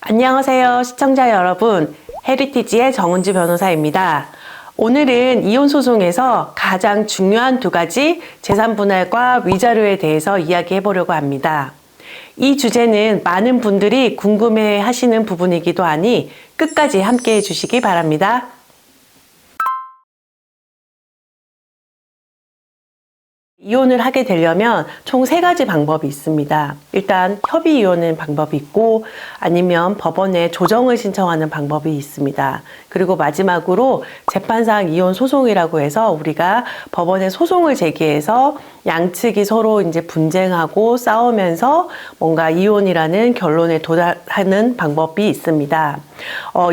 안녕하세요, 시청자 여러분. 헤리티지의 정은지 변호사입니다. 오늘은 이혼소송에서 가장 중요한 두 가지 재산 분할과 위자료에 대해서 이야기해 보려고 합니다. 이 주제는 많은 분들이 궁금해 하시는 부분이기도 하니 끝까지 함께 해 주시기 바랍니다. 이혼을 하게 되려면 총 3가지 방법이 있습니다. 일단 협의 이혼은 방법이 있고 아니면 법원에 조정을 신청하는 방법이 있습니다. 그리고 마지막으로 재판상 이혼 소송이라고 해서 우리가 법원에 소송을 제기해서 양측이 서로 이제 분쟁하고 싸우면서 뭔가 이혼이라는 결론에 도달하는 방법이 있습니다.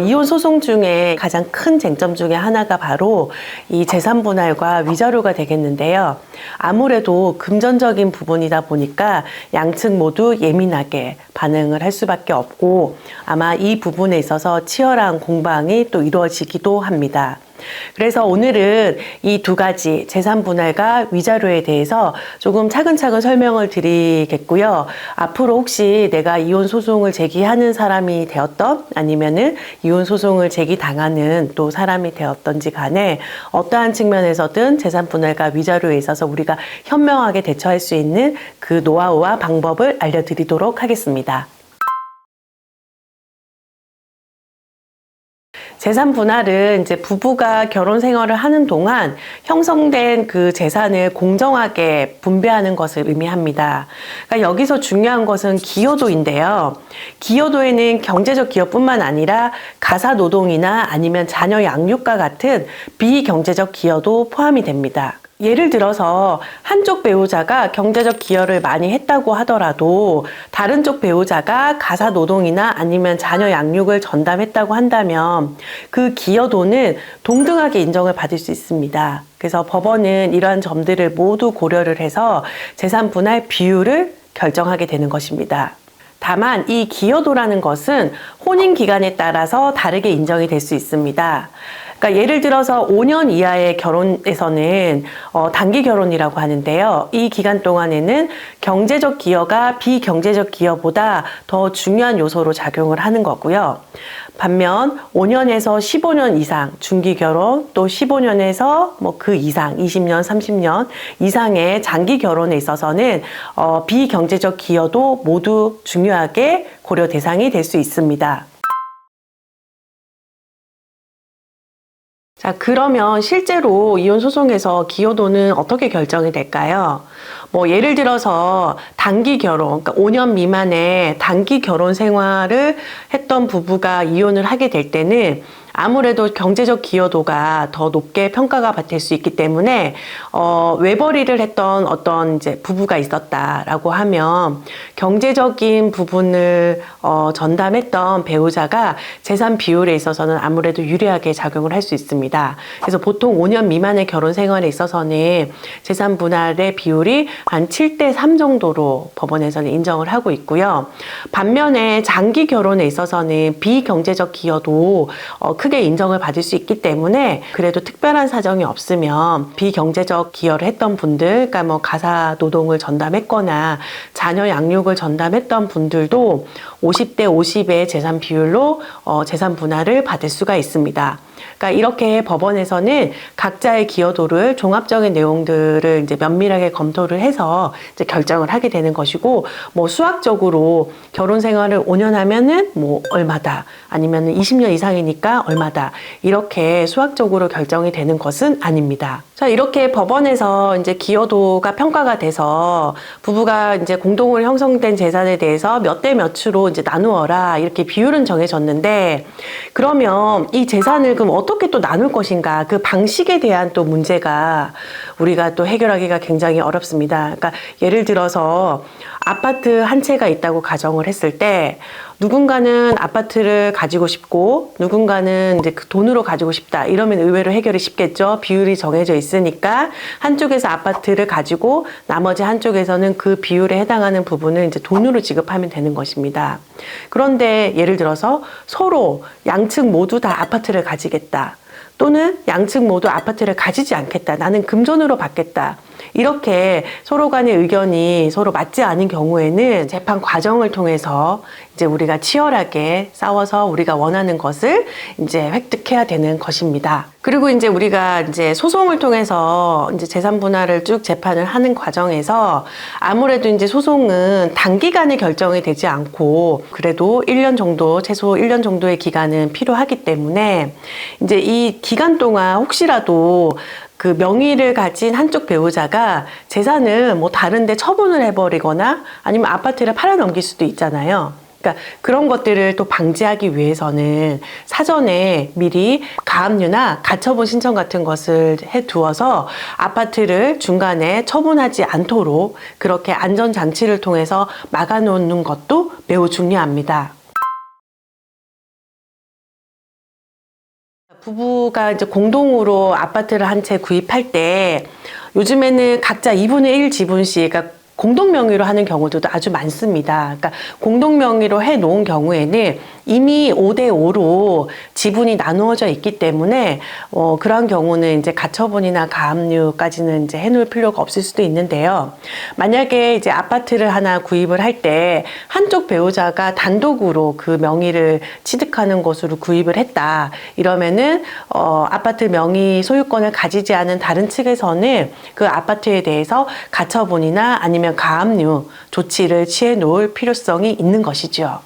이혼 소송 중에 가장 큰 쟁점 중에 하나가 바로 이 재산 분할과 위자료가 되겠는데요. 아무래도 금전적인 부분이다 보니까 양측 모두 예민하게 반응을 할 수밖에 없고 아마 이 부분에 있어서 치열한 공방이 또 이루어지기도 합니다. 그래서 오늘은 이 두 가지 재산 분할과 위자료에 대해서 조금 차근차근 설명을 드리겠고요. 앞으로 혹시 내가 이혼 소송을 제기하는 사람이 되었던 아니면은 이혼 소송을 제기당하는 또 사람이 되었던지 간에 어떠한 측면에서든 재산 분할과 위자료에 있어서 우리가 현명하게 대처할 수 있는 그 노하우와 방법을 알려드리도록 하겠습니다. 재산 분할은 이제 부부가 결혼 생활을 하는 동안 형성된 그 재산을 공정하게 분배하는 것을 의미합니다. 그러니까 여기서 중요한 것은 기여도인데요. 기여도에는 경제적 기여뿐만 아니라 가사 노동이나 아니면 자녀 양육과 같은 비경제적 기여도 포함이 됩니다. 예를 들어서 한쪽 배우자가 경제적 기여를 많이 했다고 하더라도 다른 쪽 배우자가 가사 노동이나 아니면 자녀 양육을 전담했다고 한다면 그 기여도는 동등하게 인정을 받을 수 있습니다. 그래서 법원은 이러한 점들을 모두 고려를 해서 재산 분할 비율을 결정하게 되는 것입니다. 다만 이 기여도라는 것은 혼인 기간에 따라서 다르게 인정이 될 수 있습니다. 그러니까 예를 들어서 5년 이하의 결혼에서는 단기 결혼이라고 하는데요. 이 기간 동안에는 경제적 기여가 비경제적 기여보다 더 중요한 요소로 작용을 하는 거고요. 반면 5년에서 15년 이상 중기 결혼, 또 15년에서 뭐 그 이상 20년, 30년 이상의 장기 결혼에 있어서는 비경제적 기여도 모두 중요하게 고려 대상이 될 수 있습니다. 자, 그러면 실제로 이혼 소송에서 기여도는 어떻게 결정이 될까요? 뭐 예를 들어서 단기 결혼, 그러니까 5년 미만의 단기 결혼 생활을 했던 부부가 이혼을 하게 될 때는 아무래도 경제적 기여도가 더 높게 평가가 될 수 있기 때문에 외벌이를 했던 어떤 이제 부부가 있었다라고 하면 경제적인 부분을 전담했던 배우자가 재산 비율에 있어서는 아무래도 유리하게 작용을 할 수 있습니다. 그래서 보통 5년 미만의 결혼 생활에 있어서는 재산 분할의 비율이 한 7대3 정도로 법원에서는 인정을 하고 있고요. 반면에 장기 결혼에 있어서는 비경제적 기여도 크게 인정을 받을 수 있기 때문에 그래도 특별한 사정이 없으면 비경제적 기여를 했던 분들, 그러니까 뭐 가사 노동을 전담했거나 자녀 양육을 전담했던 분들도 50대 50의 재산 비율로 재산 분할을 받을 수가 있습니다. 그러니까 이렇게 법원에서는 각자의 기여도를 종합적인 내용들을 이제 면밀하게 검토를 해서 이제 결정을 하게 되는 것이고, 뭐 수학적으로 결혼 생활을 5년 하면은 뭐 얼마다, 아니면은 20년 이상이니까 얼마다, 이렇게 수학적으로 결정이 되는 것은 아닙니다. 자, 이렇게 법원에서 이제 기여도가 평가가 돼서 부부가 이제 공동으로 형성된 재산에 대해서 몇 대 몇으로 이제 나누어라, 이렇게 비율은 정해졌는데, 그러면 이 재산을 그럼 어떻게 또 나눌 것인가, 그 방식에 대한 또 문제가 우리가 또 해결하기가 굉장히 어렵습니다. 그러니까 예를 들어서 아파트 한 채가 있다고 가정을 했을 때 누군가는 아파트를 가지고 싶고 누군가는 이제 그 돈으로 가지고 싶다, 이러면 의외로 해결이 쉽겠죠. 비율이 정해져 있으니까 한쪽에서 아파트를 가지고 나머지 한쪽에서는 그 비율에 해당하는 부분을 이제 돈으로 지급하면 되는 것입니다. 그런데 예를 들어서 서로 양측 모두 다 아파트를 가지겠다, 또는 양측 모두 아파트를 가지지 않겠다, 나는 금전으로 받겠다, 이렇게 서로 간의 의견이 서로 맞지 않은 경우에는 재판 과정을 통해서 이제 우리가 치열하게 싸워서 우리가 원하는 것을 이제 획득해야 되는 것입니다. 그리고 이제 우리가 이제 소송을 통해서 이제 재산 분할을 쭉 재판을 하는 과정에서 아무래도 이제 소송은 단기간에 결정이 되지 않고 그래도 1년 정도, 최소 1년 정도의 기간은 필요하기 때문에 이제 이 기간 동안 혹시라도 그 명의를 가진 한쪽 배우자가 재산을 뭐 다른데 처분을 해버리거나 아니면 아파트를 팔아넘길 수도 있잖아요. 그러니까 그런 것들을 또 방지하기 위해서는 사전에 미리 가압류나 가처분 신청 같은 것을 해두어서 아파트를 중간에 처분하지 않도록 그렇게 안전장치를 통해서 막아놓는 것도 매우 중요합니다. 부부가 이제 공동으로 아파트를 한 채 구입할 때 요즘에는 각자 2분의 1 지분씩, 그러니까 공동 명의로 하는 경우도 아주 많습니다. 그러니까 공동 명의로 해 놓은 경우에는 이미 5대 5로 지분이 나누어져 있기 때문에 그러한 경우는 이제 가처분이나 가압류까지는 이제 해놓을 필요가 없을 수도 있는데요. 만약에 이제 아파트를 하나 구입을 할 때 한쪽 배우자가 단독으로 그 명의를 취득하는 것으로 구입을 했다. 이러면은 아파트 명의 소유권을 가지지 않은 다른 측에서는 그 아파트에 대해서 가처분이나 아니면 가압류 조치를 취해 놓을 필요성이 있는 것이죠.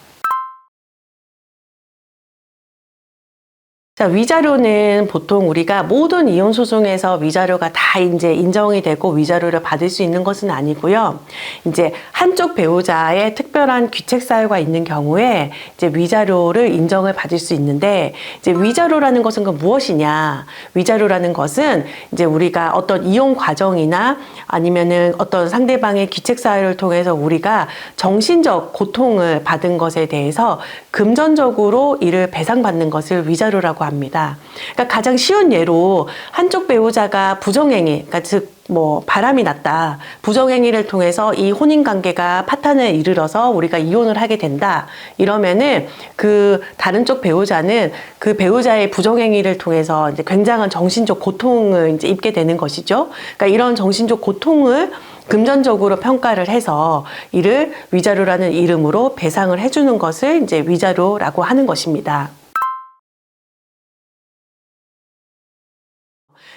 자, 위자료는 보통 우리가 모든 이혼 소송에서 위자료가 다 이제 인정이 되고 위자료를 받을 수 있는 것은 아니고요. 이제 한쪽 배우자의 특별한 귀책 사유가 있는 경우에 이제 위자료를 인정을 받을 수 있는데, 이제 위자료라는 것은 그 무엇이냐? 위자료라는 것은 이제 우리가 어떤 이혼 과정이나 아니면은 어떤 상대방의 귀책 사유를 통해서 우리가 정신적 고통을 받은 것에 대해서 금전적으로 이를 배상받는 것을 위자료라고 합니다. 그러니까 가장 쉬운 예로 한쪽 배우자가 부정행위, 그러니까 즉 뭐 바람이 났다, 부정행위를 통해서 이 혼인관계가 파탄을 이르러서 우리가 이혼을 하게 된다. 이러면은 그 다른 쪽 배우자는 그 배우자의 부정행위를 통해서 이제 굉장한 정신적 고통을 이제 입게 되는 것이죠. 그러니까 이런 정신적 고통을 금전적으로 평가를 해서 이를 위자료라는 이름으로 배상을 해주는 것을 이제 위자료라고 하는 것입니다.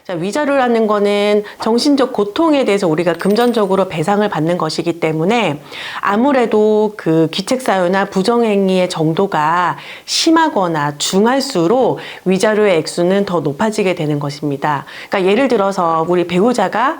자, 위자료라는 거는 정신적 고통에 대해서 우리가 금전적으로 배상을 받는 것이기 때문에 아무래도 그 귀책사유나 부정행위의 정도가 심하거나 중할수록 위자료의 액수는 더 높아지게 되는 것입니다. 그러니까 예를 들어서 우리 배우자가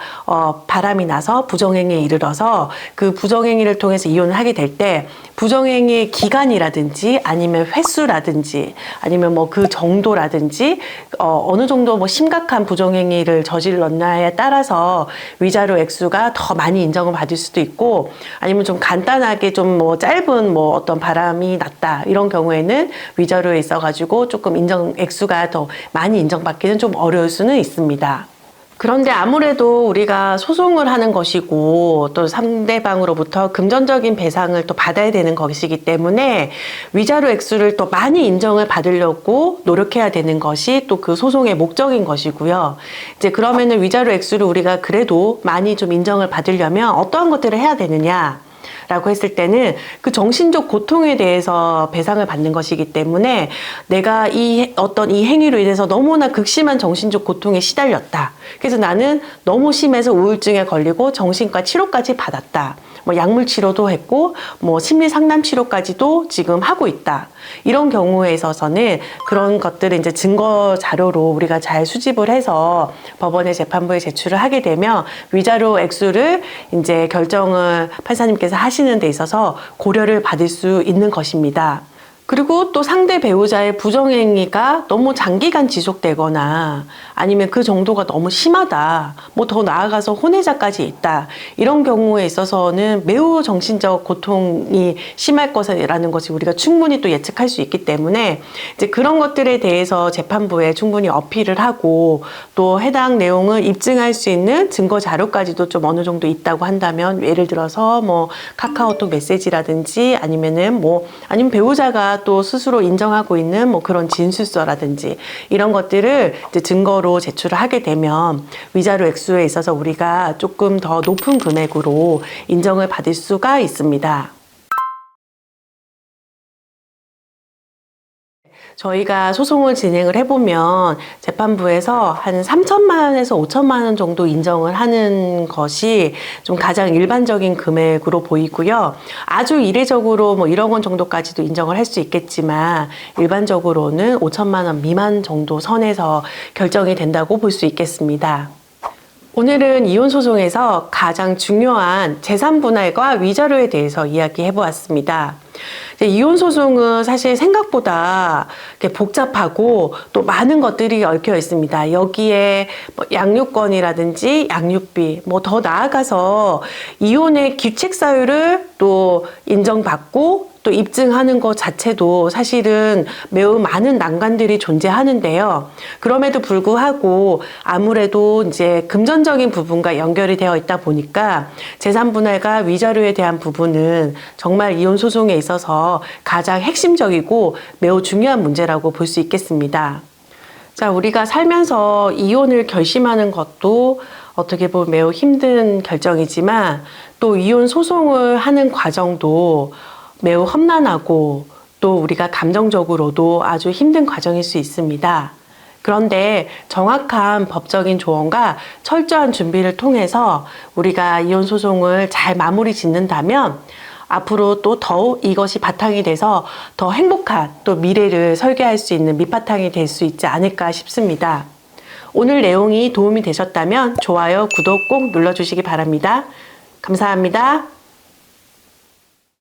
바람이 나서 부정행위에 이르러서 그 부정행위를 통해서 이혼을 하게 될 때 부정행위의 기간이라든지 아니면 횟수라든지 아니면 뭐 그 정도라든지 어느 정도 뭐 심각한 부정행위를 저질렀나에 따라서 위자료 액수가 더 많이 인정을 받을 수도 있고, 아니면 좀 간단하게 좀 뭐 짧은 뭐 어떤 바람이 났다 이런 경우에는 위자료에 있어가지고 조금 인정 액수가 더 많이 인정받기는 좀 어려울 수는 있습니다. 그런데 아무래도 우리가 소송을 하는 것이고 또 상대방으로부터 금전적인 배상을 또 받아야 되는 것이기 때문에 위자료 액수를 또 많이 인정을 받으려고 노력해야 되는 것이 또 그 소송의 목적인 것이고요. 이제 그러면은 위자료 액수를 우리가 그래도 많이 좀 인정을 받으려면 어떠한 것들을 해야 되느냐? 라고 했을 때는 그 정신적 고통에 대해서 배상을 받는 것이기 때문에 내가 어떤 이 행위로 인해서 너무나 극심한 정신적 고통에 시달렸다. 그래서 나는 너무 심해서 우울증에 걸리고 정신과 치료까지 받았다. 뭐 약물 치료도 했고 뭐 심리 상담 치료까지도 지금 하고 있다. 이런 경우에 있어서는 그런 것들을 이제 증거 자료로 우리가 잘 수집을 해서 법원의 재판부에 제출을 하게 되면 위자료 액수를 이제 결정을 판사님께서 하시는 데 있어서 고려를 받을 수 있는 것입니다. 그리고 또 상대 배우자의 부정행위가 너무 장기간 지속되거나 아니면 그 정도가 너무 심하다, 뭐 더 나아가서 혼외자까지 있다, 이런 경우에 있어서는 매우 정신적 고통이 심할 것이라는 것이 우리가 충분히 또 예측할 수 있기 때문에 이제 그런 것들에 대해서 재판부에 충분히 어필을 하고 또 해당 내용을 입증할 수 있는 증거 자료까지도 좀 어느 정도 있다고 한다면, 예를 들어서 뭐 카카오톡 메시지라든지 아니면 배우자가 우리가 또 스스로 인정하고 있는 뭐 그런 진술서라든지 이런 것들을 이제 증거로 제출을 하게 되면 위자료 액수에 있어서 우리가 조금 더 높은 금액으로 인정을 받을 수가 있습니다. 저희가 소송을 진행을 해보면 재판부에서 한 3천만 원에서 5천만 원 정도 인정을 하는 것이 좀 가장 일반적인 금액으로 보이고요. 아주 이례적으로 뭐 1억 원 정도까지도 인정을 할 수 있겠지만 일반적으로는 5천만 원 미만 정도 선에서 결정이 된다고 볼 수 있겠습니다. 오늘은 이혼 소송에서 가장 중요한 재산 분할과 위자료에 대해서 이야기해 보았습니다. 이혼 소송은 사실 생각보다 복잡하고 또 많은 것들이 얽혀 있습니다. 여기에 뭐 양육권이라든지 양육비, 뭐 더 나아가서 이혼의 규칙 사유를 또 인정받고 또 입증하는 것 자체도 사실은 매우 많은 난관들이 존재하는데요. 그럼에도 불구하고 아무래도 이제 금전적인 부분과 연결이 되어 있다 보니까 재산 분할과 위자료에 대한 부분은 정말 이혼 소송에 있어서 가장 핵심적이고 매우 중요한 문제라고 볼 수 있겠습니다. 자, 우리가 살면서 이혼을 결심하는 것도 어떻게 보면 매우 힘든 결정이지만 또 이혼 소송을 하는 과정도 매우 험난하고 또 우리가 감정적으로도 아주 힘든 과정일 수 있습니다. 그런데 정확한 법적인 조언과 철저한 준비를 통해서 우리가 이혼 소송을 잘 마무리 짓는다면 앞으로 또 더욱 이것이 바탕이 돼서 더 행복한 또 미래를 설계할 수 있는 밑바탕이 될 수 있지 않을까 싶습니다. 오늘 내용이 도움이 되셨다면 좋아요, 구독 꼭 눌러주시기 바랍니다. 감사합니다.